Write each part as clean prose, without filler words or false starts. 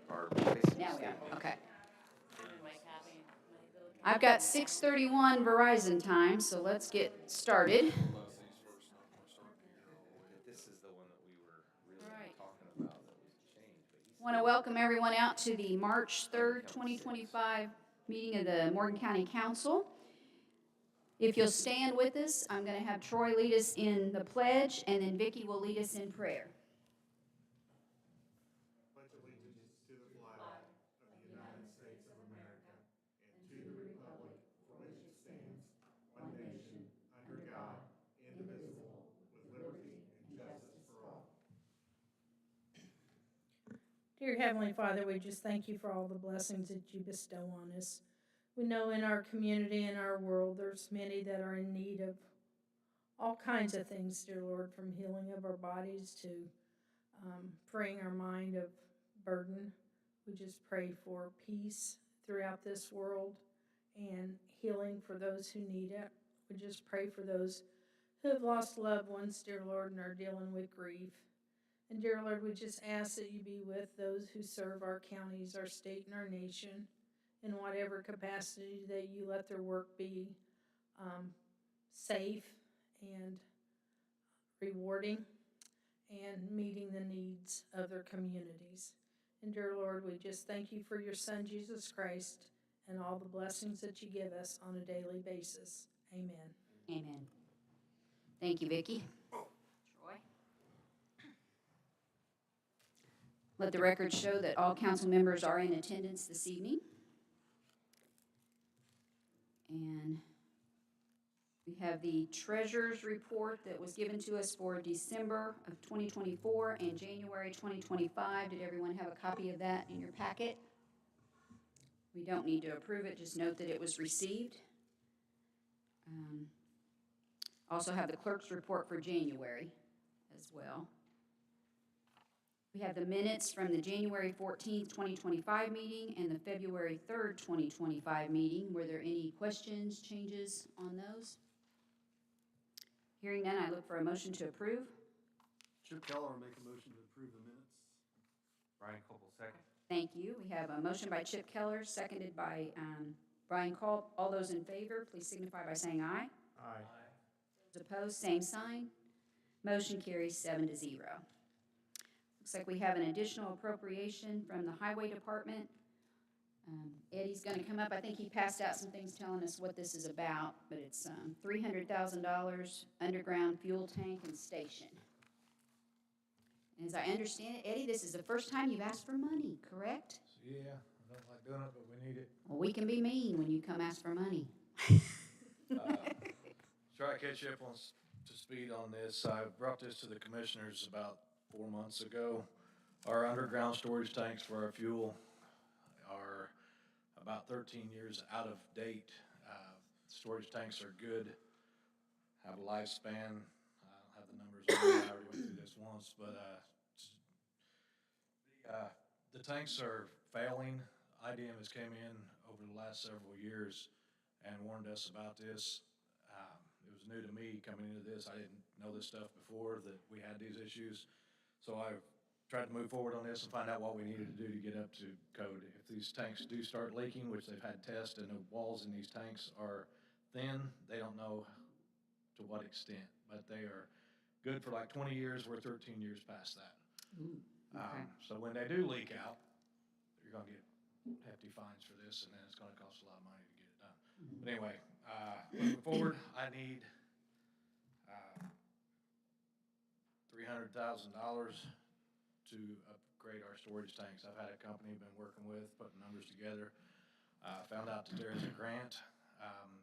Now we are, okay. I've got 6:31 Verizon time, so let's get started. Want to welcome everyone out to the March 3rd, 2025 meeting of the Morgan County Council. If you'll stand with us, I'm going to have Troy lead us in the pledge, and then Vicki will lead us in prayer. Pledge allegiance to the flag of the United States of America and to the republic for which it stands, one nation, under God, indivisible, with liberty and justice for all. Dear Heavenly Father, we just thank you for all the blessings that you bestow on us. We know in our community and our world there's many that are in need of all kinds of things, dear Lord, from healing of our bodies to freeing our mind of burden. We just pray for peace throughout this world and healing for those who need it. We just pray for those who have lost loved ones, dear Lord, and are dealing with grief. And dear Lord, we just ask that you be with those who serve our counties, our state, and our nation in whatever capacity, that you let their work be safe and rewarding and meeting the needs of their communities. And dear Lord, we just thank you for your Son, Jesus Christ, and all the blessings that you give us on a daily basis. Amen. Amen. Thank you, Vicki. Troy? Let the record show that all council members are in attendance this evening. And we have the treasurer's report that was given to us for December of 2024 and January 2025. Did everyone have a copy of that in your packet? We don't need to approve it, just note that it was received. Also have the clerk's report for January as well. We have the minutes from the January 14th, 2025 meeting and the February 3rd, 2025 meeting. Were there any questions, changes on those? Hearing none, I look for a motion to approve. Chip Keller will make a motion to approve the minutes. Brian Copel, second. Thank you. We have a motion by Chip Keller, seconded by Brian Culp. All those in favor, please signify by saying aye. Aye. Those opposed, same sign. Motion carries 7-0. Looks like we have an additional appropriation from the Highway Department. Eddie's going to come up. I think he passed out some things telling us what this is about, but it's $300,000 underground fuel tank and station. And as I understand it, Eddie, this is the first time you've asked for money, correct? Yeah, I don't like doing it, but we need it. Well, we can be mean when you come ask for money. Try to catch you up to speed on this. I brought this to the commissioners about 4 months ago. Our underground storage tanks for our fuel are about 13 years out of date. Storage tanks are good, have a lifespan. I don't have the numbers on me. I already went through this once, but the tanks are failing. IDM has came in over the last several years and warned us about this. It was new to me coming into this. I didn't know this stuff before, that we had these issues. So I tried to move forward on this and find out what we needed to do to get up to code. If these tanks do start leaking, which they've had tests and the walls in these tanks are thin, they don't know to what extent, but they are good for like 20 years. We're 13 years past that. Ooh, okay. So when they do leak out, you're gonna get hefty fines for this, and then it's gonna cost a lot of money to get it done. But anyway, moving forward, I need $300,000 to upgrade our storage tanks. I've had a company I've been working with, putting numbers together. Found out that there is a grant.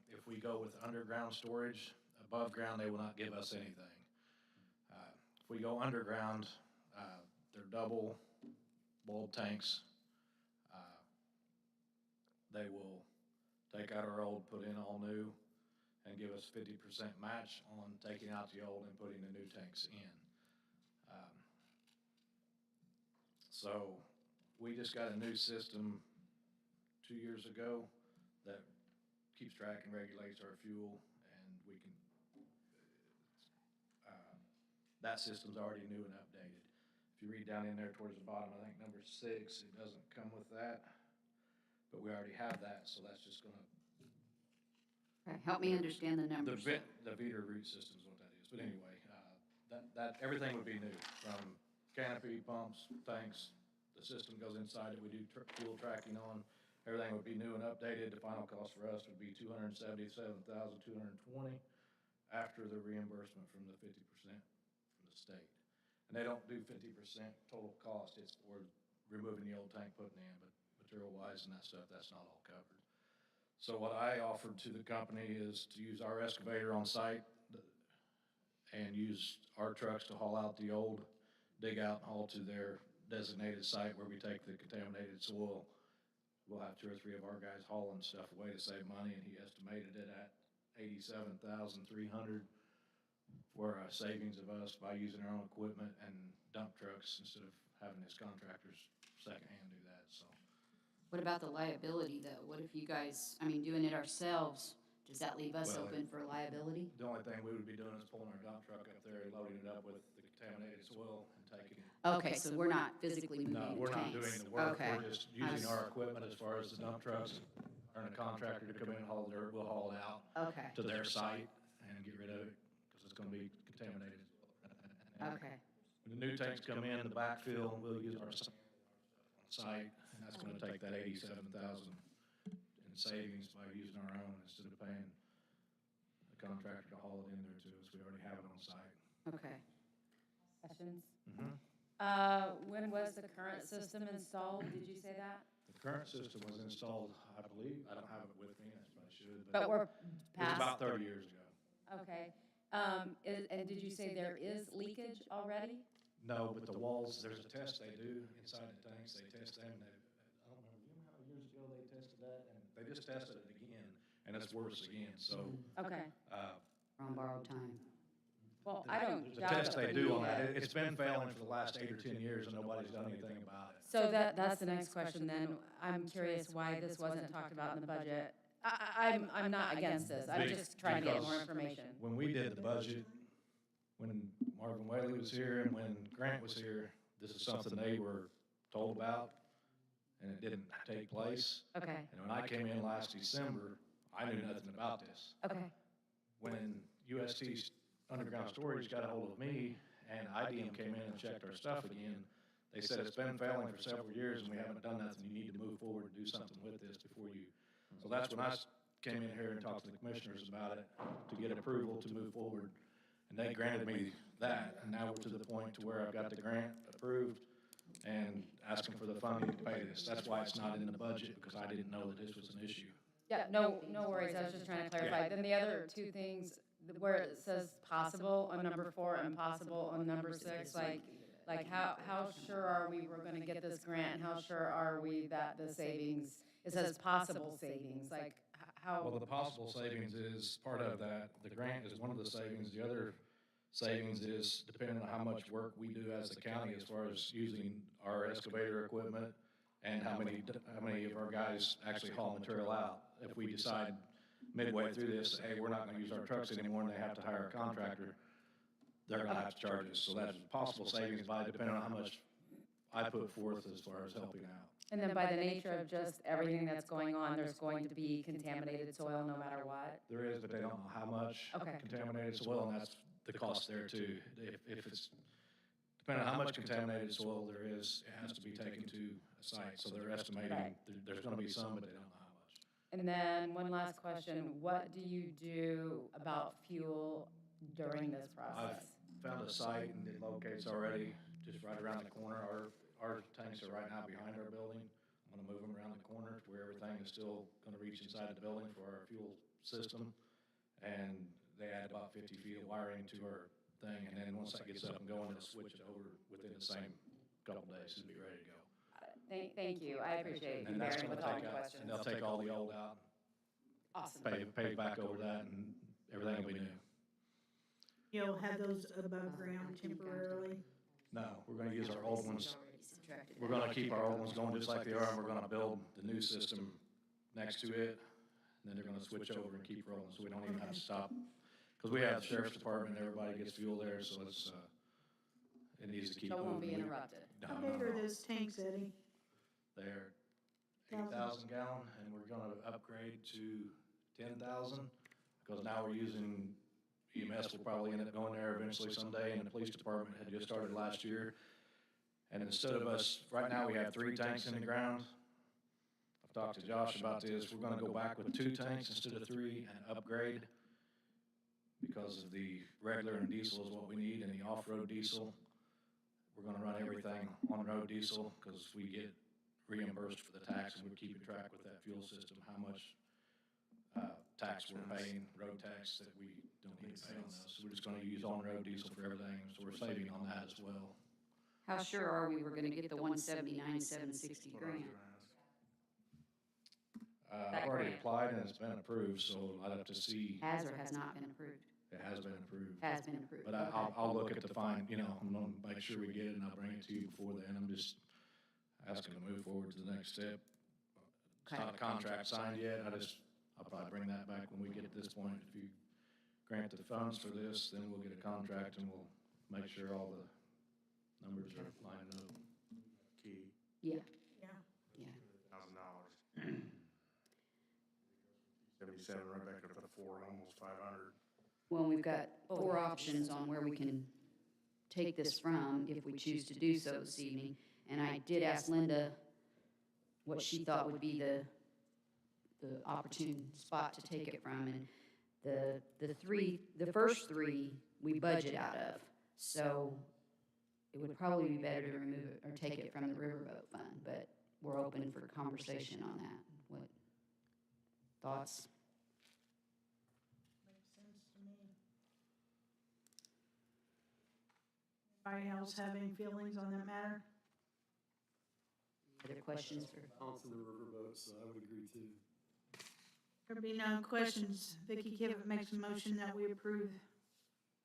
If we go with underground storage, above ground, they will not give us anything. If we go underground, they're double walled tanks. They will take out our old, put in all new, and give us 50% match on taking out the old and putting the new tanks in. So we just got a new system 2 years ago that keeps track and regulates our fuel, and we can, that system's already new and updated. If you read down in there towards the bottom, I think number 6, it doesn't come with that. But we already have that, so that's just gonna, Okay, help me understand the numbers. the Veeder root system is what that is. But anyway, everything would be new, from canopy, pumps, tanks, the system goes inside it, we do fuel tracking on, everything would be new and updated. The final cost for us would be $277,220 after the reimbursement from the 50% from the state. And they don't do 50% total cost, it's for removing the old tank, putting in, but material-wise and that stuff, that's not all covered. So what I offered to the company is to use our excavator on site and use our trucks to haul out the old, dig out and haul to their designated site where we take the contaminated soil. We'll have 2 or 3 of our guys hauling stuff away to save money, and he estimated it at $87,300 for a savings of us by using our own equipment and dump trucks instead of having his contractors secondhand do that, so. What about the liability, though? What if you guys, I mean, doing it ourselves, does that leave us Well, open for liability? The only thing we would be doing is pulling our dump truck up there, loading it up with the contaminated soil and taking it. Okay, so we're not physically moving No, tanks? we're not doing the work, Okay. we're just using our equipment as far as the dump trucks, earn a contractor to come in and haul the dirt, we'll haul it out Okay, to their site and get rid of it, because it's gonna be contaminated. And okay, when the new tanks come in, the backfill, we'll use our sand on site, and that's gonna take that 87,000 in savings by using our own instead of paying the contractor to haul it in there to us, we already have it on site. okay. Questions? Mhm. When was the current system installed? Did you say that? The current system was installed, I believe, I don't have it with me, I probably should, But we're it was about past, 30 years ago. okay. And did you say there is leakage already? No, but the walls, there's a test they do inside the tanks, they test them, they, I don't remember, you know how years ago they tested that? And they just tested it again, and it's worse again, so, Okay, We're on borrowed time. well, I don't there's a doubt test they it. do on that, it's been failing for the last 8 or 10 years, and nobody's done anything about it. So that's the next question then. I'm curious why this wasn't talked about in the budget. I'm not against this, I'm just trying to get more information. When we did the budget, when Marvin Whaley was here and when Grant was here, this is something they were told about, and it didn't take place. Okay, And when I came in last December, I knew nothing about this. okay, When UST Underground Storage got a hold of me and IDM came in and checked our stuff again, they said it's been failing for several years and we haven't done nothing. You need to move forward and do something with this before you. So that's when I came in here and talked to the commissioners about it to get approval to move forward. And they granted me that, and now we're to the point to where I've got the grant approved and asking for the funding to pay this. That's why it's not in the budget, because I didn't know that this was an issue. yeah, no worries, I was just trying to clarify. Then the other two things, where it says possible on number 4 and possible on number 6, like how sure are we we're gonna get this grant? How sure are we that the savings, it says possible savings, like Well, how, the possible savings is part of that. The grant is one of the savings. The other savings is depending on how much work we do as the county as far as using our excavator equipment and how many of our guys actually haul material out. If we decide midway through this, hey, we're not gonna use our trucks anymore and they have to hire a contractor, they're gonna have to charge us. So that's possible savings by depending on how much I put forth as far as helping out. and then by the nature of just everything that's going on, there's going to be contaminated soil no matter what? There is, but they don't know how much Okay. contaminated soil, and that's the cost there too. If it's, depending on how much contaminated soil there is, it has to be taken to a site. So they're estimating, Right. there's gonna be some, but they don't know how much. And then one last question, what do you do about fuel during this process? Found a site and it locates already, just right around the corner. Our tanks are right now behind our building. I'm gonna move them around the corner to where everything is still gonna reach inside the building for our fuel system. And they add about 50 feet of wiring to our thing, and then once that gets up and going, they'll switch it over within the same couple days and be ready to go. Thank you, I appreciate you And that's bearing gonna with all take the out, questions. and they'll take all the old out, Awesome. pave back over that, and everything will be new. You'll have those above ground temporarily? No, we're gonna use our old ones. It's already subtracted We're out. gonna keep our old ones going just like they are, and we're gonna build the new system next to it. And then they're gonna switch over and keep rolling, so we don't even have to stop. Because we have the sheriff's department, everybody gets fuel there, so it needs to keep So it won't be moving. interrupted. No, How no, big are no. those tanks, Eddie? They're 1,000. 8,000 gallon, and we're gonna upgrade to 10,000, because now we're using, EMS will probably end up going there eventually someday, and the police department had just started last year. And instead of us, right now, we have 3 tanks in the ground. I've talked to Josh about this, we're gonna go back with 2 tanks instead of 3 and upgrade, because of the regular and diesel is what we need, and the off-road diesel. We're gonna run everything on-road diesel, because we get reimbursed for the tax, and we're keeping track with that fuel system, how much tax we're paying, road tax that we don't need to pay on those. So we're just gonna use on-road diesel for everything, so we're saving on that as well. How sure are we we're gonna get the 179, 760 That's what I was grant? gonna ask. I've already applied and it's been approved, so I'd have to see, Has or has not been approved? it has been approved. Has been approved. But I'll look at the fine, you know, I'm gonna make sure we get it, and I'll bring it to you before then. I'm just asking to move forward to the next step. It's Okay. not a contract signed yet, I'll probably bring that back when we get to this point. If you grant the funds for this, then we'll get a contract and we'll make sure all the numbers are lined up. Key, Yeah, Yeah. yeah. $1,000. 77, right back up to 4, almost 500. Well, we've got 4 options on where we can take this from if we choose to do so this evening. And I did ask Linda what she thought would be the opportune spot to take it from. And the first 3, we budget out of. So it would probably be better to remove it or take it from the Riverboat Fund, but we're open for conversation on that. What thoughts? Makes sense to me. Anybody else have any feelings on that matter? Other questions for? Thompson the riverboat, so I would agree too. There be no questions. Vicky Kivett makes a motion that we approve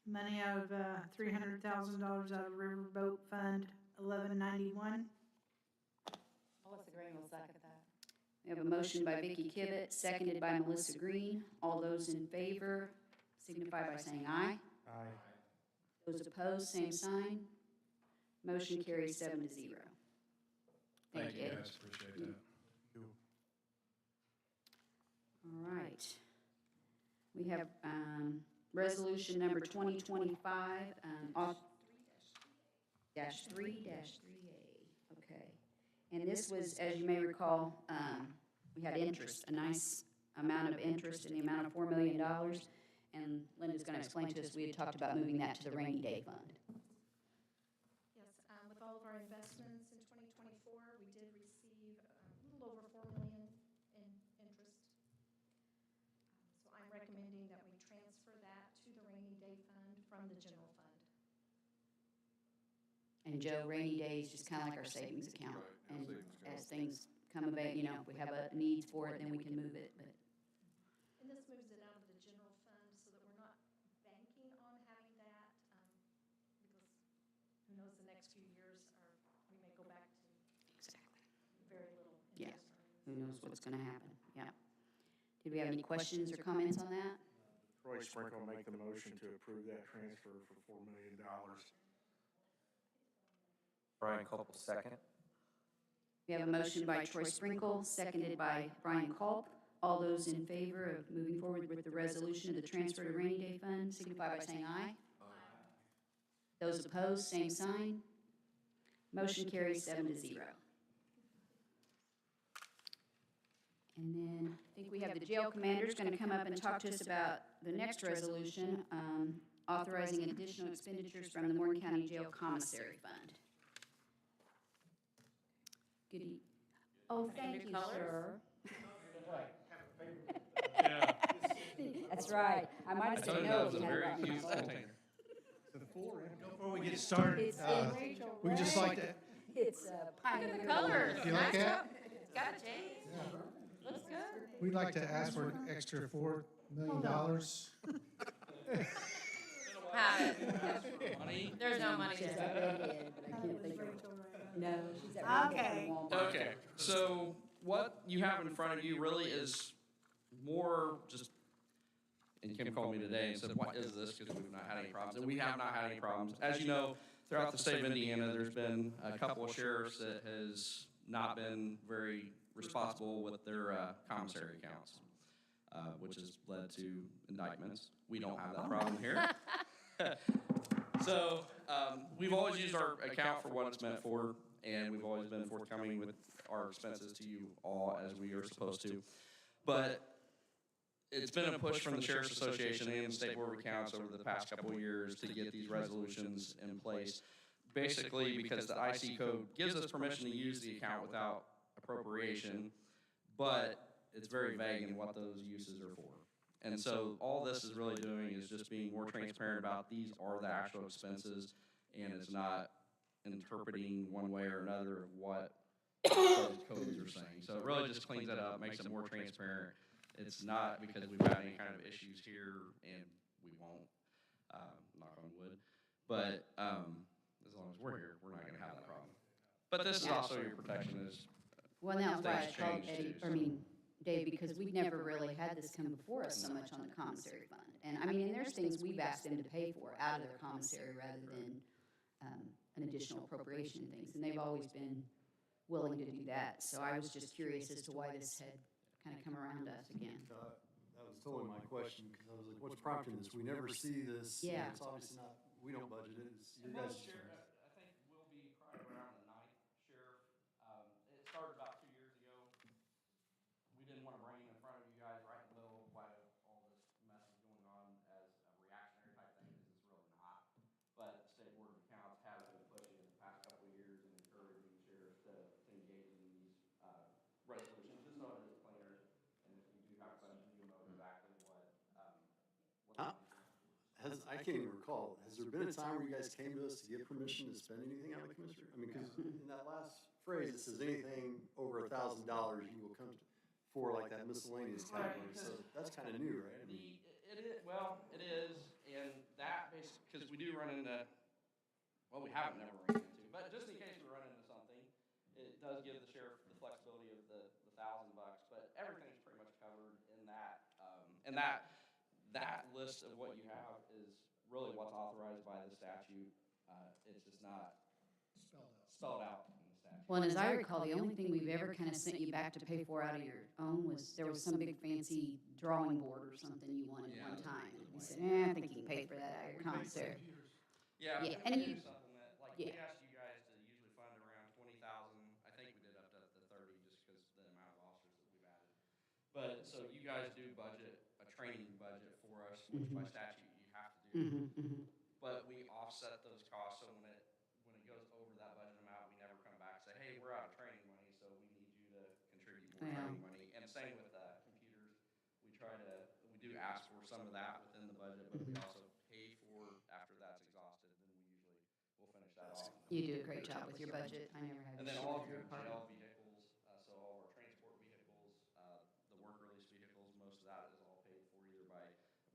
money out of $300,000 out of Riverboat Fund 1191. Melissa Green will second that. We have a motion by Vicky Kivett, seconded by Melissa Green. All those in favor signify by saying aye. Aye. Those opposed, same sign. Motion carries 7-0. Thank you, Ed. guys, appreciate that. All right. We have resolution number 2025, dash 3-3A. Okay. And this was, as you may recall, we had interest, a nice amount of interest in the amount of $4 million. And Linda's going to explain to us, we had talked about moving that to the rainy day fund. Yes, with all of our investments in 2024, we did receive a little over $4 million in interest. So I'm recommending that we transfer that to the rainy day fund from the general fund. And Joe, rainy day is just kind of like our savings account. And as things come about, you know, if we have a need for it, then we can move it, but. And this moves it out of the general fund so that we're not banking on having that, because who knows, the next few years, we may go back to Exactly. very little Yeah. interest earnings. Who knows what's going to happen, yeah. Did we have any questions or comments on that? Troy Sprinkle make the motion to approve that transfer for $4 million. Brian Culp, second. We have a motion by Troy Sprinkle, seconded by Brian Culp. All those in favor of moving forward with the resolution of the transfer to rainy day fund, signify by saying aye. Those opposed, same sign. Motion carries 7-0. And then I think we have the jail commander's going to come up and talk to us about the next resolution, authorizing additional expenditures from the Morgan County Jail Commissary Fund. Good evening. Oh, thank you, sir. That's right. I might have said no. if you hadn't brought my phone. Before we get started, It's we just like to, It's Pioneer. The colors. you like that? It's got a change. Looks good. We'd like to ask for an extra $4 million. Have it. There's no money She's there. at Redhead, but I can't think of her. No, she's at Redhead Okay. from Walmart. Okay, so what you have in front of you really is more just, and Kim called me today and said, what is this? Because we've not had any problems, and we have not had any problems. As you know, throughout the state of Indiana, there's been a couple of sheriffs that has not been very responsible with their commissary accounts, which has led to indictments. We don't have that problem here. So we've always used our account for what it's meant for, and we've always been forthcoming with our expenses to you all as we are supposed to. But it's been a push from the Sheriff's Association and the State Board of Accounts over the past couple of years to get these resolutions in place. Basically, because the IC code gives us permission to use the account without appropriation, but it's very vague in what those uses are for. And so all this is really doing is just being more transparent about these are the actual expenses, and it's not interpreting one way or another of what those codes are saying. So it really just cleans that up, makes it more transparent. It's not because we've had any kind of issues here, and we won't, knock on wood. But as long as we're here, we're not gonna have that problem. But this is also your protection is, Well, now, why I things called change Eddie, too, I mean, Dave, because we've never really had this come before us so much on the commissary fund. And I mean, and there's things we've asked them to pay for out of their commissary rather than an additional appropriation and things. And they've always been willing to do that. So I was just curious as to why this had kind of come around us again. That was totally my question, because I was like, what's prompting this? We never see this. and Yeah. It's obviously not, we don't budget it, it's your most guys' sheriff, turn. I think we'll be probably around the ninth sheriff. It started about 2 years ago. We didn't want to bring it in front of you guys right in the middle of why all this mess is going on as a reactionary type thing, because it's really not. But the State Board of Accounts has been pushing in the past couple of years and encouraging sheriffs to engage in these resolutions, just so it is cleaner. And if you do have questions, you know exactly what I can't even recall, has there been a time where you guys came to us to get permission to spend anything out of the commissioner? I mean, because in that last phrase, it says anything over $1,000 you will come for, like that miscellaneous category, so that's kind of new, right? I mean, It is, well, it is, and that basically, because we do run into, well, we haven't never run into, but just in case we run into something, it does give the sheriff the flexibility of the $1,000, but everything's pretty much covered in that, and that list of what you have is really what's authorized by the statute. It's just not spelled out in the statute. Well, and as I recall, the only thing we've ever kind of sent you back to pay for out of your own was, there was some big fancy drawing board or something you wanted Yeah, one that time. was And we like- said, I think you can pay for that out of your commissary. Yeah, Yeah, and and we you- do something that, like, we yeah. asked you guys to usually fund around 20,000. I think we did up to the 30 just because the amount of officers that we've added. But, so you guys do budget, a training budget for us, which by statute you have to do. But we offset those costs, so when it goes over that budget amount, we never come back and say, hey, we're out of training money, so we need you to contribute more Yeah. training money. And same with computers, we do ask for some of that within the budget, but we also pay for, after that's exhausted, then we'll finish that off. You do a great job with your budget. I never had And an then issue all with of your your department. jail vehicles, so all of our transport vehicles, the work release vehicles, most of that is all paid for either by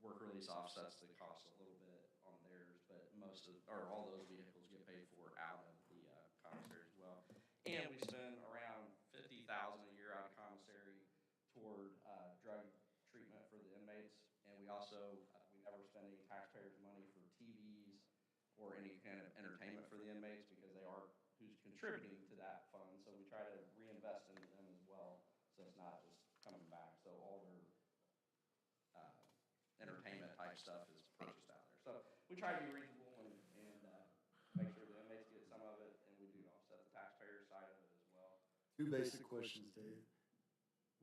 work release offsets the cost a little bit on theirs, but all those vehicles get paid for out of the commissary as well. And we spend around $50,000 a year out of commissary toward drug treatment for the inmates, and we also we never spend any taxpayers' money for TVs or any kind of entertainment for the inmates because they are who's contributing to that fund. So we try to reinvest into them as well, so it's not just coming back. So all their entertainment type stuff is purchased out there. So we try to be reasonable and make sure the inmates get some of it, and we do offset the taxpayer side of it as well. Two basic questions, Dave.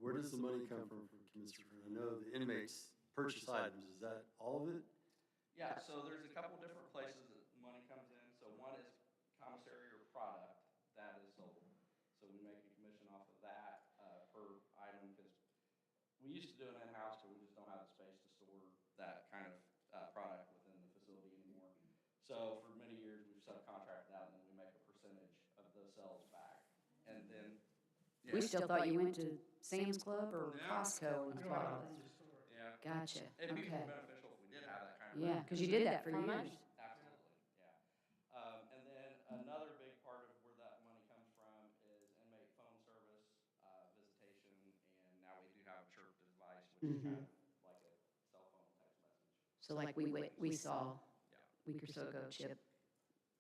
Where does the money come from Commissioner? I know the inmates purchase items, is that all of it? Yeah, so there's a couple different places that money comes in. So one is commissary or product that is sold. So we make a commission off of that per item, because we used to do it in-house, but we just don't have the space to store that kind of product within the facility anymore. So for many years, we've subcontracted out, and then we make a percentage of those sales back. And then, We still thought you went to Sam's Club or No. Costco and bought all this. yeah, Gotcha, it'd be more okay. beneficial if we did have that kind of. Yeah, because you did that for How much? years. Absolutely, yeah. And then another big part of where that money comes from is inmate phone service, visitation, and now we do have a chirp device, which is kind of like a cell phone text message. So like we saw Yeah. a week or so ago, Chip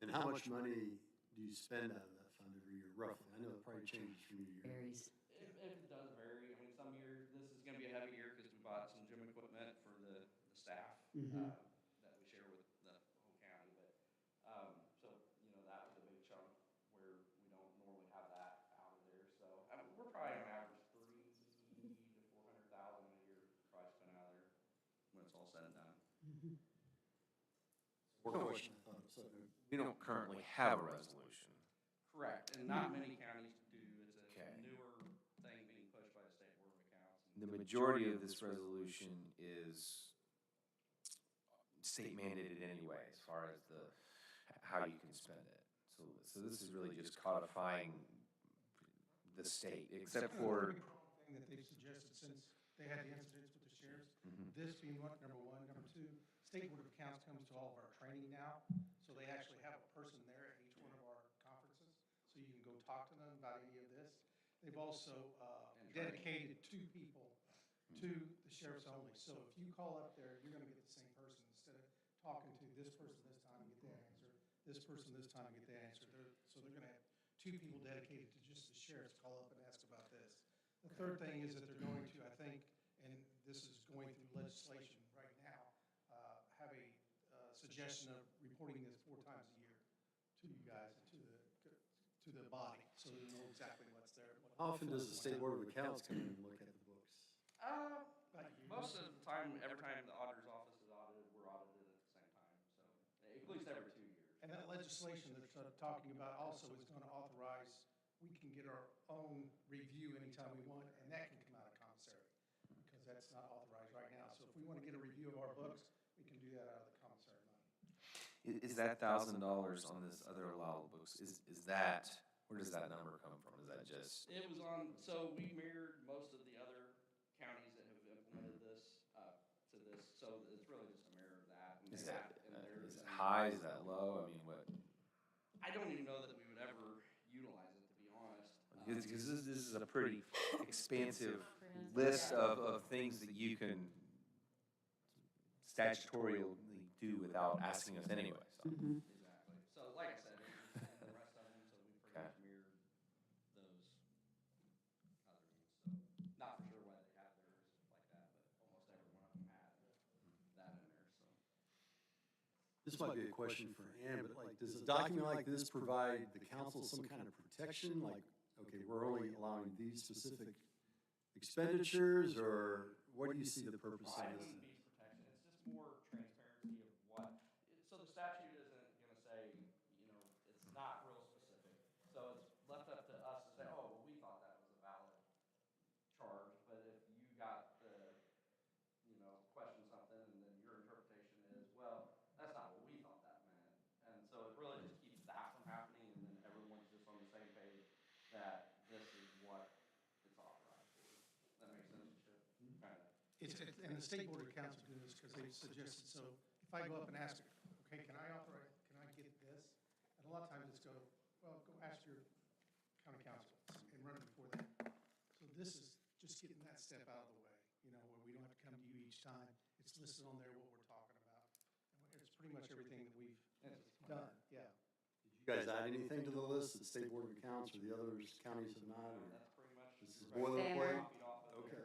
And how much money do you spend out of that fund every year, roughly? I know it probably changes from year to year. Varies. It does vary. I mean, some years, this is gonna be a heavy year because we bought some gym equipment for the staff, Mhm. that we share with the whole county, but, so, you know, that was a big chunk where we don't normally have that out of there, so, I mean, we're probably on average 300 to 400,000 a year probably spent out of there when it's all said and done. More question. So, We don't currently have a resolution. Correct, and not many counties do. It's Okay. a newer thing being pushed by the State Board of Accounts. The majority of this resolution is state mandated anyway, as far as how you can spend it. So this is really just codifying the state, except for, Thing that they've suggested since they had the incidents with the sheriffs, this being what, number one. Number two, State Board of Accounts comes to all of our training now, so they actually have a person there at each one of our conferences, so you can go talk to them about any of this. They've also dedicated 2 people to the sheriffs only, so if you call up there, you're gonna get the same person, instead of talking to this person this time and get that answer, this person this time and get that answer. So they're gonna have 2 people dedicated to just the sheriffs call up and ask about this. The third thing is that they're going to, I think, and this is going through legislation right now, have a suggestion of reporting this 4 times a year to you guys and to the body, so they know exactly what's there. how often does the State Board of Accounts come in and look at the books? Most of the time, every time the auditor's office is audited, we're audited at the same time, so, at least every 2 years. And that legislation that's talking about also is going to authorize, we can get our own review anytime we want, and that can come out of commissary, because that's not authorized right now. So if we want to get a review of our books, we can do that out of the commissary money. is that $1,000 on this other allowable books, is that, where does that number come from? Is that just, It was on, so we mirrored most of the other counties that have implemented this, to this, so it's really just a mirror of that. And is they that, have it in theirs, is it and high, is that low? I mean, what? I don't even know that we would ever utilize it, to be honest. Because this is a pretty expansive list of things that you can statutorily do without asking us anyway, so. Exactly. So like I said, it was just the rest of them, so we pretty Okay. much mirrored those other ones. So not for sure why they have theirs like that, but almost every one of them had that in there, so. This might be a question for Ann, but like, does a document like this provide the council some kind of protection? Like, okay, we're only allowing these specific expenditures, or what do you see the purpose of It this? wouldn't be protection, it's just more transparency of what, so the statute isn't gonna say, you know, it's not real specific. So it's left up to us to say, oh, well, we thought that was a valid charge, but if you got the, you know, question something and then your interpretation is, well, that's not what we thought that meant. And so it really just keeps that from happening, and then everyone's just on the same page that this is what it's authorized for. That makes sense, Chip? Kind of. And the State Board of Accounts will do this because they've suggested, so if I go up and ask, okay, can I get this? And a lot of times it's go ask your county council and run it before them. So this is just getting that step out of the way, you know, where we don't have to come to you each time. It's listed on there what we're talking about. And it's pretty much everything that we've done, yeah. Did you guys add anything to the list that State Board of Accounts or the others counties have not? Or That's pretty much. this is everybody boilerplate? copied off of Okay.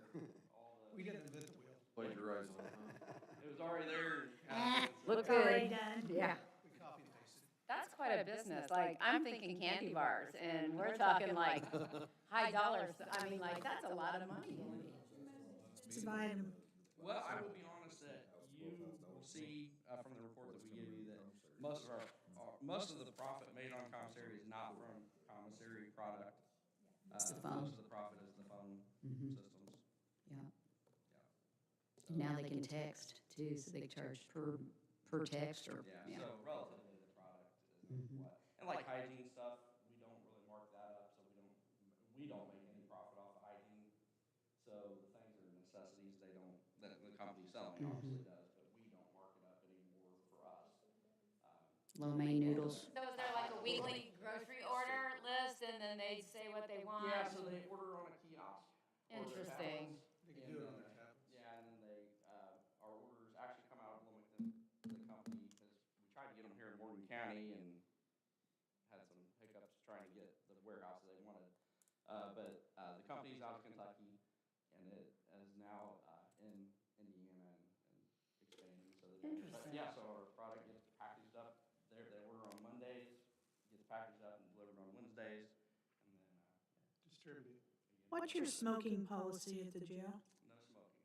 all the- We didn't invent the wheel. Plagiarizing. It was already there. Look Already good. done. Yeah. We copy and pasted. That's quite a business, like, I'm thinking candy bars, and we're talking like high dollars, I mean, like, that's a lot of money. Divide them. Well, I will be honest that you will see from the report that we give you that most of the profit made on commissary is not from commissary product. It's the phone. Most of the profit is the phone systems. Yeah. So, Now they can text too, so they charge per text or, yeah, yeah. so relatively the product is what, and like hygiene stuff, we don't really mark that up, so we don't make any profit off of hygiene. So the things that are necessities, they don't, that the company selling obviously does, but we don't mark it up anymore for us. Lo mein noodles. So is there like a weekly grocery order list, and then they say what they want? Yeah, so they order on a kiosk. or their Interesting. tablets, They can do it on their tablets. Yeah, and then they, our orders actually come out of Wilmington, the company, because we tried to get them here in Morgan County, and Interesting. Yeah, so our product gets packaged up, they order on Mondays, gets packaged up and delivered on Wednesdays, and then, Distributed. What's your smoking policy at the jail? no smoking.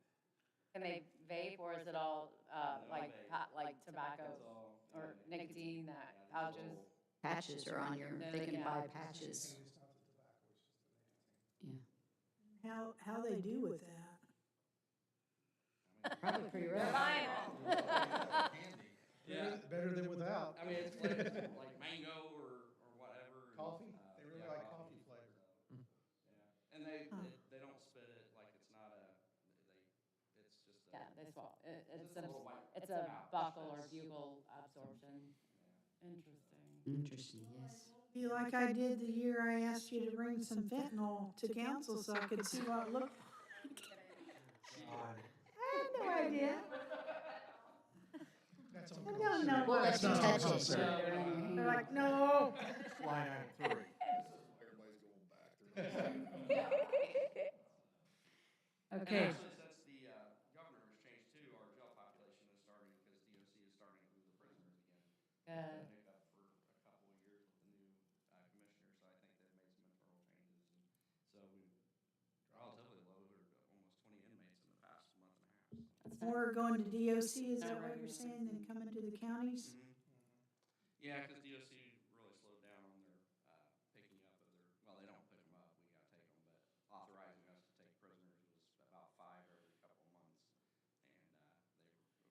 Can they vape, or is it all, No like, vape. like tobacco It's all. or nicotine, that Yeah, these pouches? little- Patches are on your, they can Yeah. buy patches. It's not the tobacco, it's just the nicotine. Yeah. How they do with that? Probably pretty They're rough. buying Yeah. Better than without. I mean, it's like mango or whatever. and, Coffee, they really yeah, like coffee flavor. Yeah, and they don't spit it, like it's not it's just Yeah, they swallow, Just a little white it's a pouch. buckle or bugle absorption. Interesting. Interesting, yes. Be like I did the year I asked you to bring some fentanyl to council so I could see what it looked like. I had no idea. That's I don't know. We'll let you not touch on it. so concert. they're on your hand. They're like, no. Line item 3. Okay. And actually, since the governor has changed too, our jail population is starting, because DOC is starting to move the prisoners again. Good. They picked up for a couple of years with the new commissioner, so I think they've made some internal changes. And so we relatively lowered almost 20 inmates in the past month and a half. So. That's More going to DOC, is that what you're saying, than coming to the counties? Yeah, because DOC really slowed down on their picking up of their, well, they don't pick them up, we gotta take them, but authorizing us to take prisoners was about 5 every couple of months. And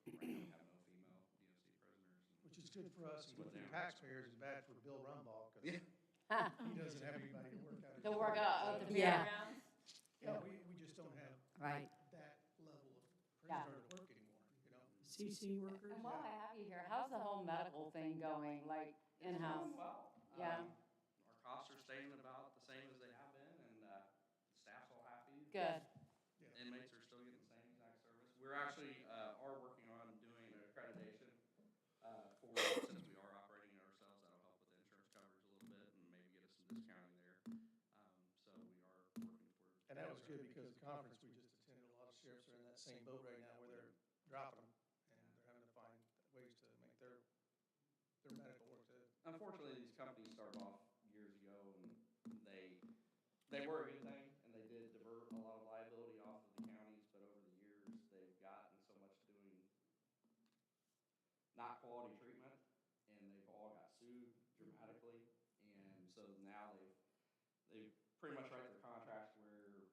they right now have no female DOC prisoners. Which is good for us, and good for the Yeah. taxpayers, and bad for Bill Rumbaugh, because Yeah. he doesn't have anybody to work out. his To work jail. out, to be Yeah. around? Yeah, we just don't have Right. that level of Yeah. prisoner to work anymore, you know? CC workers? And while I have you here, how's the whole medical thing going, like, in-house? Well, Yeah. our costs are staying about the same as they have been, and the staff's all happy. Good. Inmates are still getting the same exact service. We're actually are working on doing an accreditation since we are operating it ourselves. That'll help with the insurance coverage a little bit and maybe get us some discounting there. So we are working towards. And that was good, because the conference we just attended, a lot of sheriffs are in that same boat right now, where they're dropping them, and they're having to find ways to make their medical work too. Unfortunately, these companies started off years ago, and they were a good thing, and they did divert a lot of liability off of the counties, but over the years, they've gotten so much doing not quality treatment, and they've all got sued dramatically, and so now they pretty much write their contracts where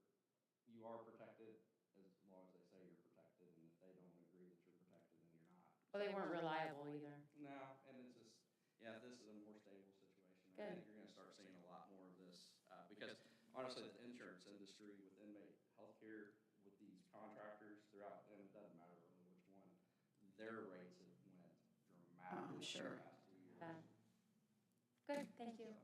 you are protected as long as they say you're protected, and if they don't agree that you're protected, then you're not. Well, they weren't reliable either. No, and it's just, yeah, this is a more stable situation. I Good. think you're gonna start seeing a lot more of this, because honestly, the insurance industry with inmate healthcare, with these contractors throughout, and it doesn't matter really which one, their rates have went dramatically sure. in the past 2 years. Good, thank you.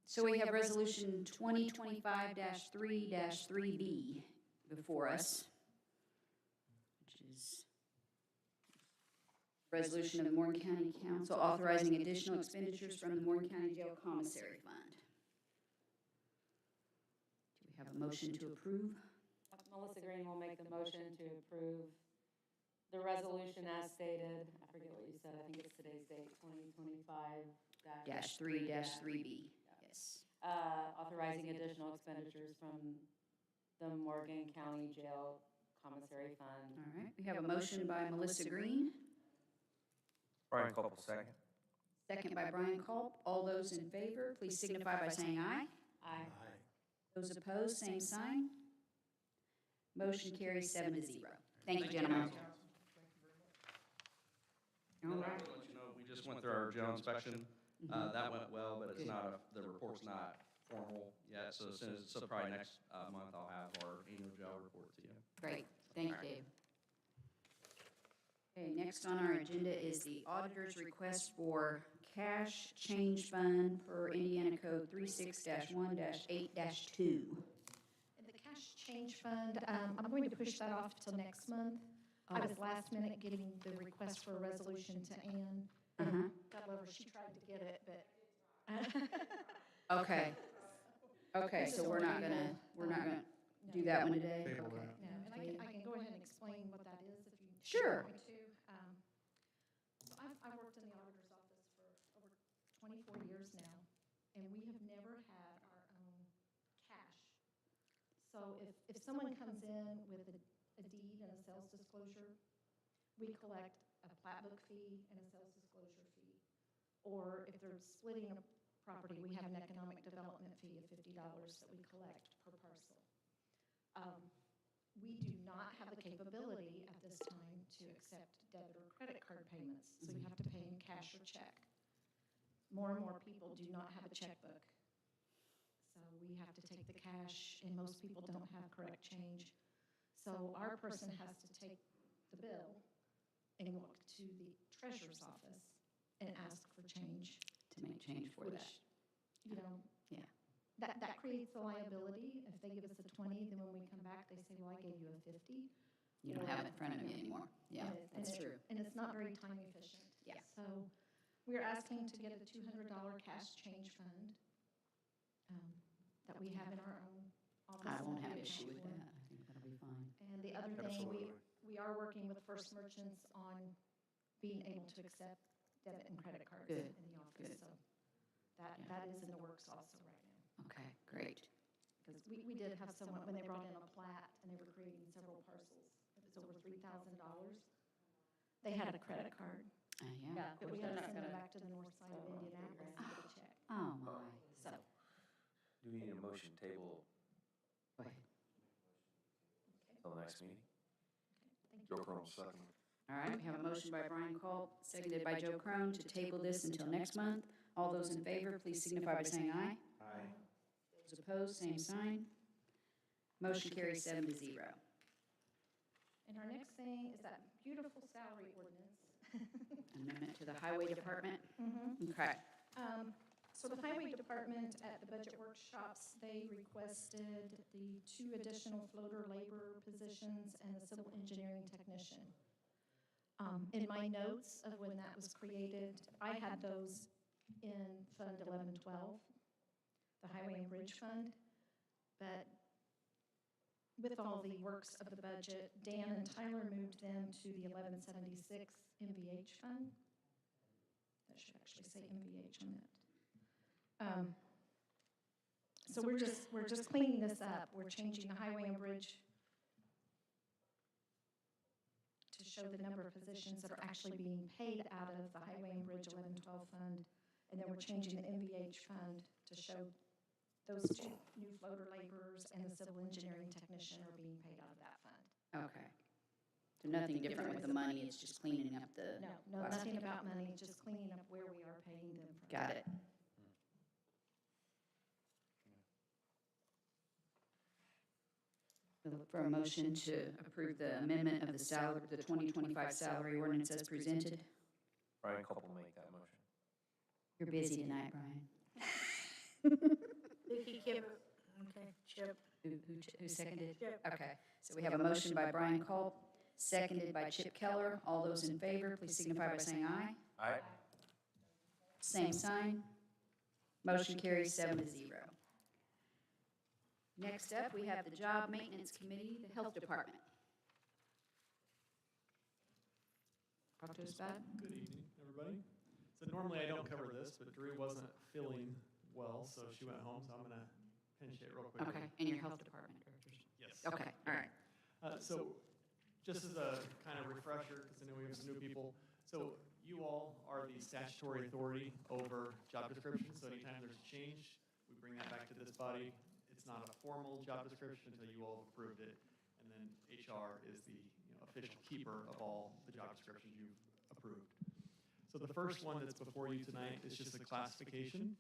So we have resolution 2025-3-3B before us, which is resolution of the Morgan County Council authorizing additional expenditures from the Morgan County Jail Commissary Fund. Do we have a motion to approve? Melissa Green will make the motion to approve the resolution as stated. I forget what you said, I think it's today's date, -3-3B, yes. Authorizing additional expenditures from the Morgan County Jail Commissary Fund. All right, we have a motion by Melissa Green, Brian Culp, second. second by Brian Culp. All those in favor, please signify by saying aye. Aye. Those opposed, same sign. Motion carries 7-0. Thank you, gentlemen. And All then I right. will let you know, we just went through our jail inspection. That went well, but it's not, the report's not formal yet, so as soon as, so probably next month I'll have our annual jail report to you. Great, thank you, Dave. Okay, next on our agenda is the auditor's request for cash change fund per Indiana Code 36-1-8-2. And the cash change fund, I'm going to push that off till next month. I was last minute getting the request for a resolution to Ann. However, she tried to get it, but. Okay. Okay, so we're not gonna do that one today? Table Okay. that. No, and I can go ahead and explain what that is if you. Sure. Want me to? So I've worked in the auditor's office for over 24 years now, and we have never had our own cash. So if someone comes in with a deed and a sales disclosure, we collect a plat book fee and a sales disclosure fee. Or if they're splitting a property, we have an economic development fee of $50 that we collect per parcel. We do not have the capability at this time to accept debit or credit card payments, so you have to pay in cash or check. More and more people do not have a checkbook. So we have to take the cash, and most people don't have correct change. So our person has to take the bill and walk to the treasurer's office and ask for change. To make change for that. Which, you know. Yeah. That creates a liability. If they give us a 20, then when we come back, they say, well, I gave you a 50. You don't have it in front of you anymore. Yeah, And that's it- true. And it's not very time efficient. Yeah. So we're asking to get a $200 cash change fund that we have in our own office. I won't that have we issue with account that. for. I think that'll be fine. And the other thing, Absolutely. we are working with First Merchants on being able to accept debit and credit cards Good, in the office. good. So that is in the works also right now. Okay, great. Because we did have someone, when they brought in a plat and they were creating several parcels, it was over $3,000. They had a credit card, Yeah. but we had to send it back to the north side of Indianapolis to get a check. Oh, my. So, Do we need a motion table go ahead. till the next meeting? Joe Crum, second. All right, we have a motion by Brian Culp, seconded by Joe Crone to table this until next month. All those in favor, please signify by saying aye. Aye. Those opposed, same sign. Motion carries 7-0. And our next thing is that beautiful salary ordinance. Amendment to the Highway Department. Mhm. Okay. So the Highway Department at the budget workshops, they requested the 2 additional floater labor positions and a civil engineering technician. In my notes of when that was created, I had those in Fund 1112, the Highway and Bridge Fund. But with all the works of the budget, Dan and Tyler moved them to the 1176 MVH Fund. That should actually say MVH on it. So we're just cleaning this up. We're changing the Highway and Bridge to show the number of positions that are actually being paid out of the Highway and Bridge 1112 fund. And then we're changing the MVH fund to show those 2 new floater laborers and the civil engineering technician are being paid out of that fund. Okay. So nothing different with the money, it's just cleaning up the. No, nothing about money, just cleaning up where we are paying them from. Got it. We'll look for a motion to approve the amendment of the salary, the 2025 salary ordinance as presented. Brian Culp will make that motion. You're busy tonight, Brian. Vicky Kibbe, okay, Chip. Who seconded? Chip. Okay, so we have a motion by Brian Culp, seconded by Chip Keller. All those in favor, please signify by saying aye. Aye. Same sign. Motion carries 7-0. Next up, we have the Job Maintenance Committee, the Health Department. Talk to us about it. Good evening, everybody. So normally I don't cover this, but Drew wasn't feeling well, so she went home, so I'm going to pinch hit real quick. Okay, and your Health Department directors. Yes. Okay, all right. So just as a kind of refresher, because I know we have some new people, so you all are the statutory authority over job descriptions, so anytime there's a change, we bring that back to this body. It's not a formal job description until you all have approved it, and then HR is the official keeper of all the job descriptions you've approved. So the first one that's before you tonight is just a classification.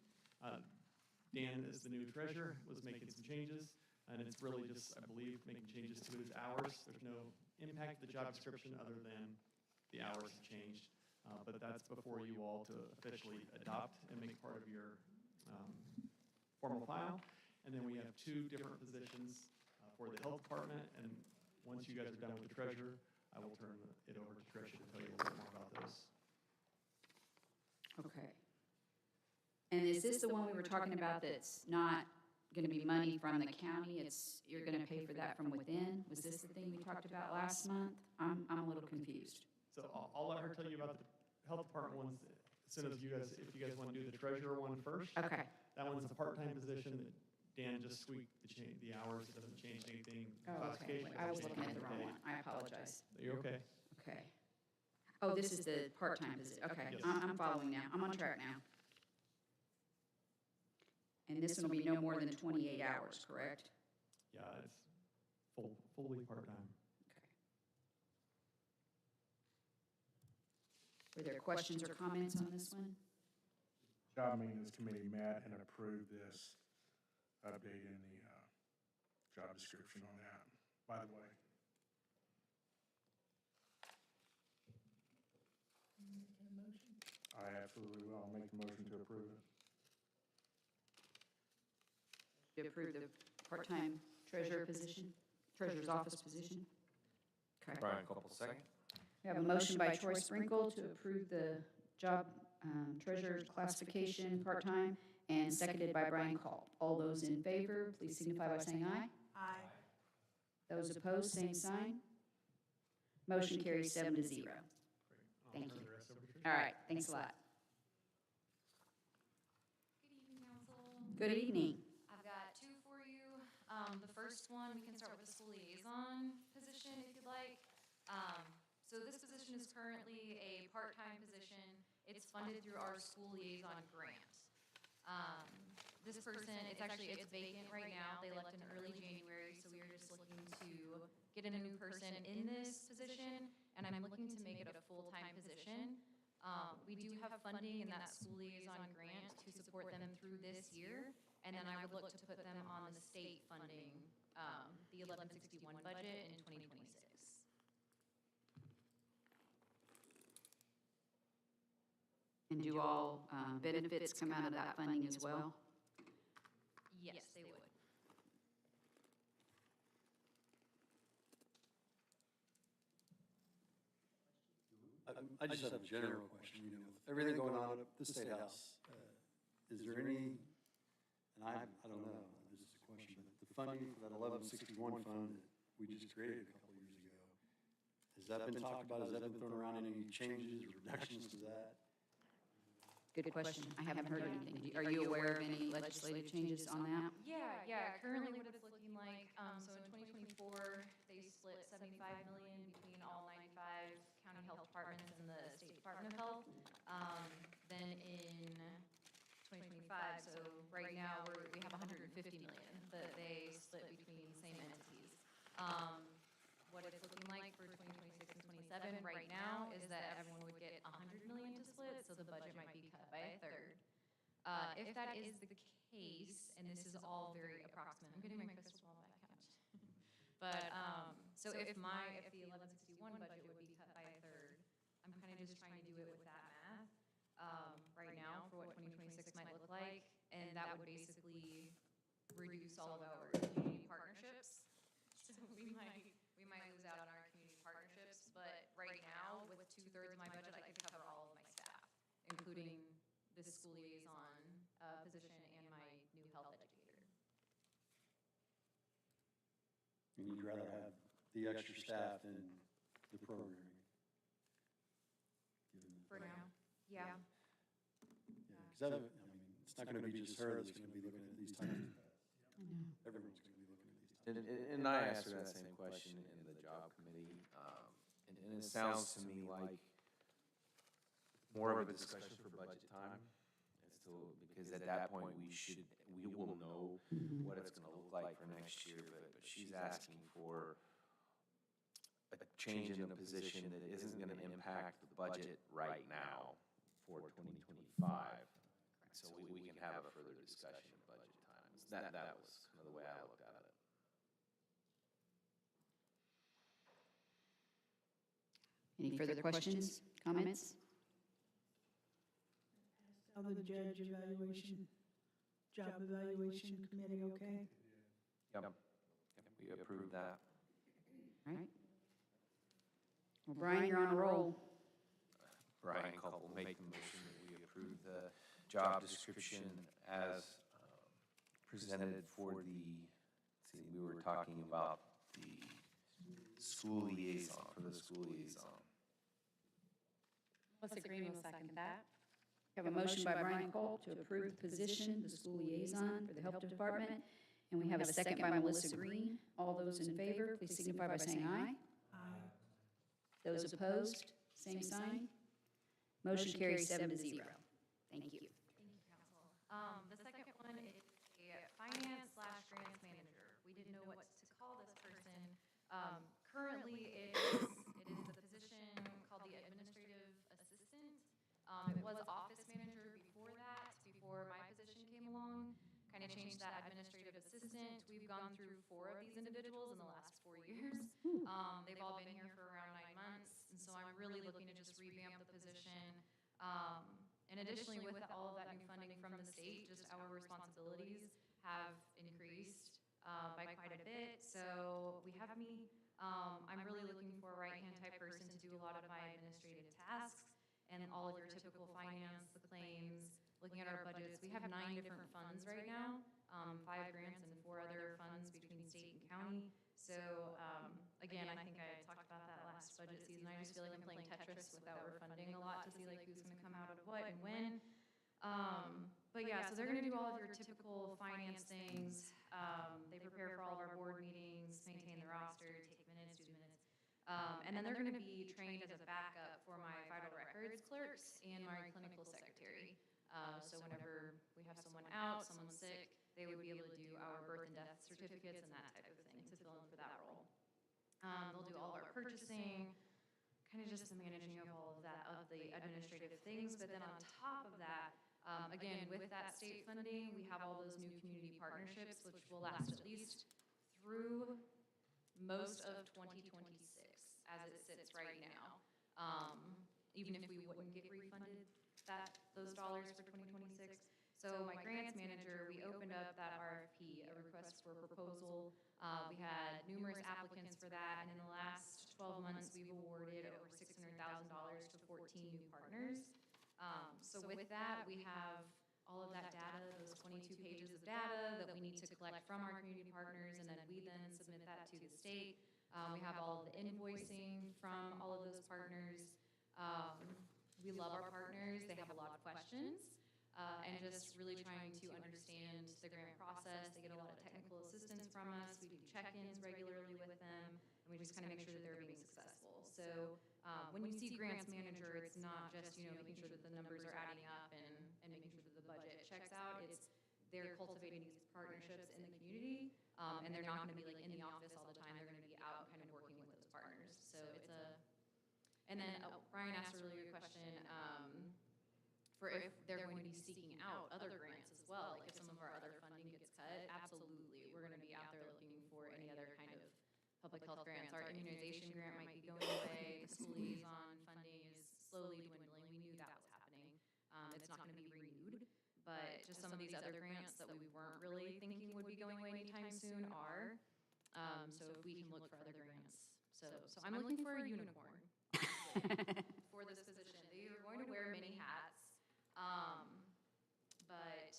Dan, as the new treasurer, was making some changes, and it's really just, I believe, making changes to his hours. There's no impact to the job description other than the hours have changed. But that's before you all to officially adopt and make part of your formal file. And then we have 2 different positions for the health department, and once you guys are done with the treasurer, I will turn it over to Tricia to tell you a little bit more about those. Okay. And is this the one we were talking about that's not gonna be money from the county, you're gonna pay for that from within? Was this the thing we talked about last month? I'm a little confused. So I'll let her tell you about the health department ones as soon as if you guys want to do the treasurer one first. Okay, That one's a part-time position that Dan just tweaked the hours. It doesn't change anything. oh, okay, Classification I was doesn't looking at change the wrong anything. one, I apologize. You're okay. Okay. Oh, this is the part-time position, okay, Yes. I'm following now, I'm on track now. And this one will be no more than 28 hours, correct? Yeah, it's fully part-time. Were there questions or comments on this one? Job Maintenance Committee met and approved this update in the job description on that, by the way. I absolutely will. I'll make the motion to approve it. To approve the part-time treasurer position, treasurer's office position? Okay. Brian Koppel, second. We have a motion by Troy Sprinkle to approve the job treasurer classification part-time, and seconded by Brian Call. All those in favor, please signify by saying aye. Aye. Those opposed, same sign. Motion carries 7-0. Great. I'll Thank turn you. the rest over to Tricia. All right, thanks a lot. Good evening, council. Good evening. I've got two for you. The first one, we can start with the school liaison position if you'd like. So this position is currently a part-time position. It's funded through our school liaison grant. This person, it's vacant right now. They left in early January, so we are just looking to get in a new person in this position, and I'm looking to make it a full-time position. We do have funding in that school liaison grant to support them through this year, and then I would look to put them on the state funding, the 1161 budget in 2026. And do all benefits come out of that funding as well? Yes, they would. I just have a general question, you know, with everything going on at the State House, is there any, and I don't know, this is a question, but the funding for that 1161 fund that we just created a couple of years ago, has that been talked about, has that been thrown around, any changes or reductions to that? Good question. I haven't heard anything. Are you aware of any legislative changes on that? Yeah. Currently what it's looking like, so in 2024, they split 75 million between all 95 county health departments and the State Department of Health. Then in 2025, so right now, we have 150 million that they split between the same entities. What it's looking like for 2026 and 27 right now is that everyone would get 100 million to split, so the budget might be cut by a third. If that is the case, and this is all very approximate, I'm getting my crystal ball back out. But, so if the 1161 budget would be cut by a third, I'm kind of just trying to do it with that math, right now for what 2026 might look like, and that would basically reduce all of our community partnerships. So we might lose out on our community partnerships, but right now, with 2/3 of my budget, I could cover all of my staff, including this school liaison position and my new health educator. And you'd rather have the extra staff than the programming? For now, yeah. Because it's not going to be just her that's going to be looking at these types of tests. Everyone's going to be looking at these types. And I asked her that same question in the job committee, and it sounds to me like more of a discussion for budget time. Because at that point, we will know what it's gonna look like for next year, but she's asking for a change in a position that isn't gonna impact the budget right now for 2025. So we can have a further discussion at budget times. That was kind of the way I looked at it. Any further questions, comments? Tell the job evaluation committee, okay? Yep, we approved that. All right. Well, Brian, you're on a roll. Brian Koppel will make the motion that we approve the job description as presented for see, we were talking about the school liaison, for the school liaison. Melissa Green will second that. We have a motion by Brian Cole to approve the position, the school liaison for the health department, and we have a second by Melissa Green. All those in favor, please signify by saying aye. Aye. Those opposed, same sign. Motion carries 7-0. Thank you. Thank you, council. The second one is a finance/grants manager. We didn't know what to call this person. Currently, it is the position called the administrative assistant. It was office manager before that, before my position came along. Kind of changed that administrative assistant. We've gone through 4 of these individuals in the last 4 years. They've all been here for around 9 months, and so I'm really looking to just revamp the position. And additionally, with all of that new funding from the state, just our responsibilities have increased by quite a bit. So we have me. I'm really looking for a right-hand type person to do a lot of my administrative tasks and all of your typical finance, the claims, looking at our budgets. We have 9 different funds right now, 5 grants and 4 other funds between state and county. So again, I think I talked about that last budget season. I just feel like I'm playing Tetris without our funding a lot to see like who's going to come out of what and when. But yeah, so they're going to do all of your typical finance things. They prepare for all of our board meetings, maintain the roster, take minutes, do minutes. And then they're going to be trained as a backup for my vital records clerks and my clinical secretary. So whenever we have someone out, someone sick, they would be able to do our birth and death certificates and that type of thing to fill in for that role. They'll do all of our purchasing, kind of just the managing of all of that, of the administrative things. But then on top of that, again, with that state funding, we have all those new community partnerships, which will last at least through most of 2026 as it sits right now. Even if we wouldn't get refunded those dollars for 2026. So my grants manager, we opened up that RFP, a request for proposal. We had numerous applicants for that, and in the last 12 months, we've awarded over $600,000 to 14 new partners. So with that, we have all of that data, those 22 pages of data that we need to collect from our community partners, and then we then submit that to the state. We have all of the invoicing from all of those partners. We love our partners. They have a lot of questions, and just really trying to understand the grant process. They get a lot of technical assistance from us. We do check-ins regularly with them, and we just kind of make sure that they're being successful. So when you see grants manager, it's not just, making sure that the numbers are adding up and making sure that the budget checks out. It's they're cultivating these partnerships in the community, and they're not going to be like in the office all the time. They're going to be out kind of working with those partners. So it's and then Brian asked a really good question for if they're going to be seeking out other grants as well. Like if some of our other funding gets cut, absolutely. We're going to be out there looking for any other kind of public health grants. Our immunization grant might be going away. The school liaison funding is slowly dwindling. We knew that was happening. It's not going to be renewed. But just some of these other grants that we weren't really thinking would be going away anytime soon are. So if we can look for other grants. So I'm looking for a unicorn. For this position. They are going to wear many hats, but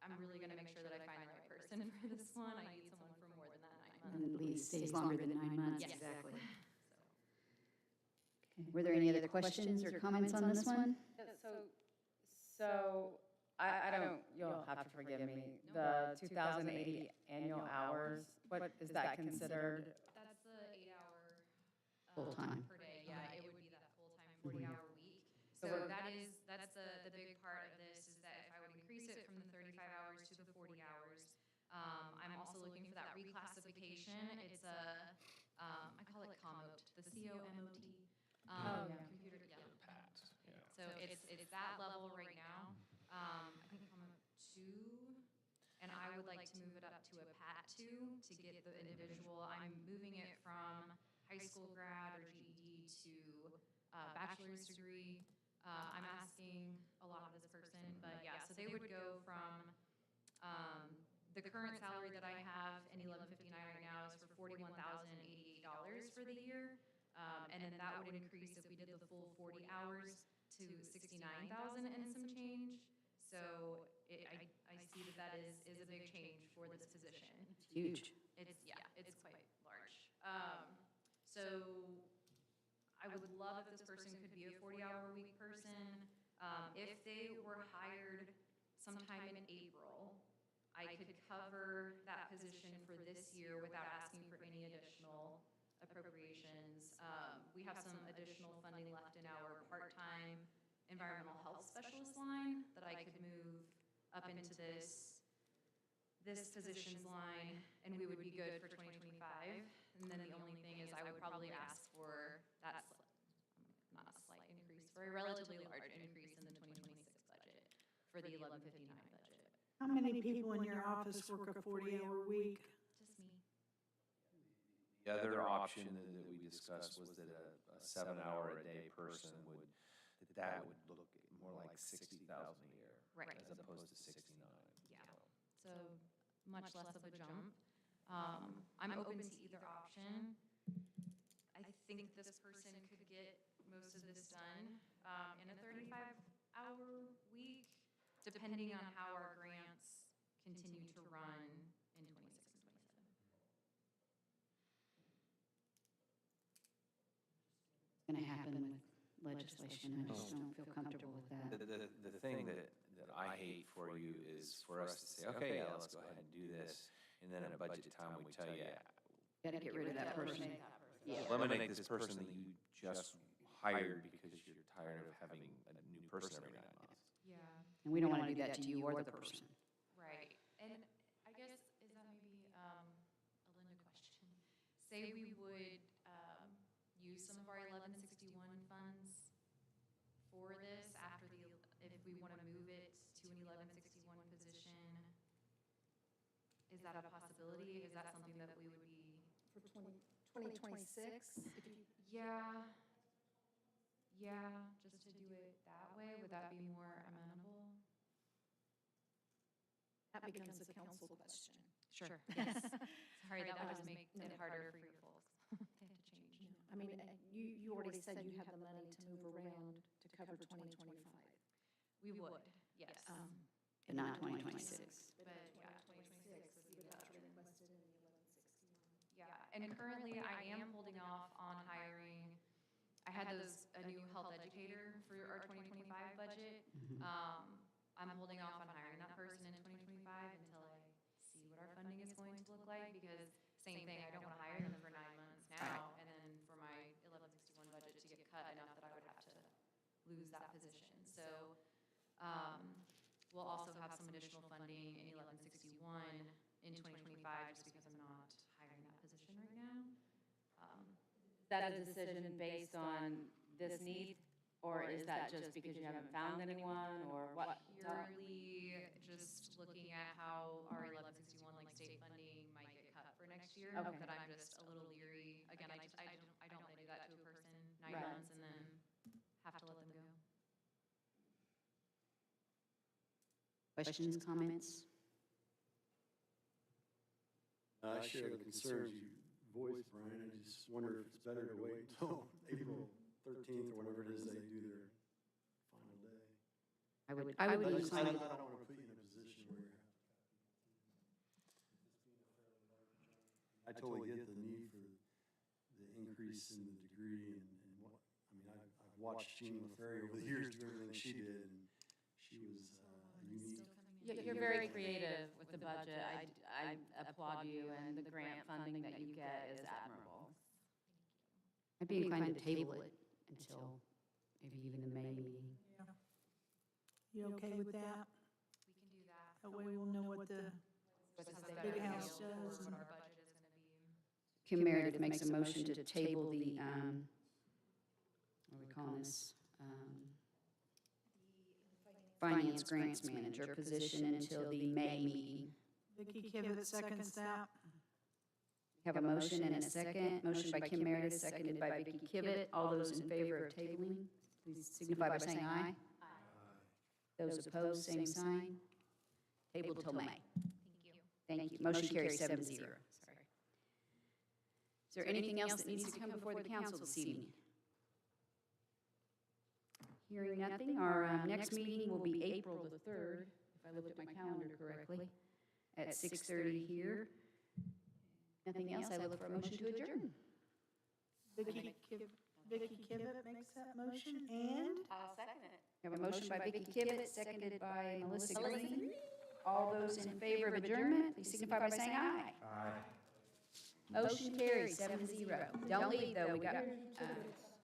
I'm really going to make sure that I find the right person for this one. I need someone for more than that 9 months. At least stays longer than 9 months, Yes. exactly. Okay. Were there any other questions or comments on this one? So I don't, you'll have to forgive me, the 2,080 annual hours, what is that considered? That's the 8-hour Full-time. per day. Yeah, it would be that full-time 40-hour week. So that's the big part of this is that if I would increase it from the 35 hours to the 40 hours, I'm also looking for that reclassification. It's I call it COMOT, the COMOT. Computer, yeah. So it's that level right now. I think COMOT 2, and I would like to move it up to a PAT 2 to get the individual. I'm moving it from high school grad or GED to bachelor's degree. I'm asking a lot of this person, but yeah, so they would go from the current salary that I have in 1159 right now is for $41,088 for the year, and then that would increase if we did the full 40 hours to $69,000 and some change. So I I see that that is a big change for this position. Huge. It's, yeah, it's quite large. So I would love if this person could be a 40-hour-a-week person. If they were hired sometime in April, I could cover that position for this year without asking for any additional appropriations. We have some additional funding left in our part-time environmental health specialist line that I could move up into this positions line, and we would be good for 2025. And then the only thing is I would probably ask for that, not a slight increase, for a relatively large increase in the 2026 budget for the 1159 budget. How many people in your office work a 40-hour week? Just me. The other option that we discussed was that a 7-hour-a-day person would look more like 60,000 a year. Right. As opposed to 69. Yeah. So much less of a jump. I'm open to either option. I think this person could get most of this done in a 35-hour week, depending on how our grants continue to run in 26 and 27. It's going to happen with legislation. I just don't feel comfortable with that. The thing that I hate for you is for us to say, okay, yeah, let's go ahead and do this, and then at budget time, we tell you, Got to get rid of that person. Yeah. eliminate this person that you just hired because you're tired of having a new person every 9 months. Yeah. And we don't want to do that to you or the person. Right, and I guess, is that maybe a Linda question? Say we would use some of our 1161 funds for this after if we want to move it to an 1161 position, is that a possibility? Is that something that we would be? For 2026? Yeah, just to do it that way, would that be more amenable? That becomes a council question. Sure, yes. Sorry, that would just make it harder for your folks. They have to change. I mean, you already said you have the money to move around to cover 2025. We would, yes. But not 2026. But yeah, 2026 would be the That's requested in the 1161. Yeah, and currently I am holding off on hiring. I had a new health educator for our 2025 budget. I'm holding off on hiring that person in 2025 until I see what our funding is going to look like, because same thing, I don't want to hire them for 9 months now, and then for my 1161 budget to get cut enough that I would have to lose that position. So we'll also have some additional funding in 1161 in 2025, just because I'm not hiring that position right now. Is that a decision based on this need, or is that just because you haven't found anyone, or what? Purely just looking at how our 1161 like state funding might get cut for next year, Okay. that I'm just a little leery. Again, I don't want to do that to a person 9 Right. months and then have to let them go. Questions, comments? I share the concerns you voiced, Brian. I just wonder if it's better to wait until April 13th or whatever it is they do their final day. I would I lean just, I on, don't want to put you in a position where I totally get the need for the increase in the degree and what, I mean, I've watched Jean LaFerry over the years do everything she did, and she was unique. You're very creative with the budget. I applaud you, and the grant funding that you get is admirable. I'd be inclined to table it until maybe even the May meeting. You okay with that? We can do that. That way we'll know what the Just have a Big better House feel for does. what our budget is going to be. Kim Meredith makes a motion to table the, what are we calling this? Finance Grants Manager position until the May meeting. Vicki Kivett seconds that. Have a motion and a second. Motion by Kim Meredith, seconded by Vicki Kivett. All those in favor of tabling, please signify by saying aye. Those opposed, same sign. Tabled till May. Thank you. Thank you. Motion carries 7-0. Sorry. Is there anything else that needs to come before the council this evening? Hearing nothing, our next meeting will be April the 3rd, if if I looked at my calendar correctly, at 6:30 here. Nothing else, I look for a motion to adjourn. Vicky Kivett makes that motion, and I'll second it. We have a motion by Vicky Kivett, seconded by Melissa Green. All those in favor of adjournment, please signify by saying aye. Aye. Motion carries 7-0. Don't leave, though, we got,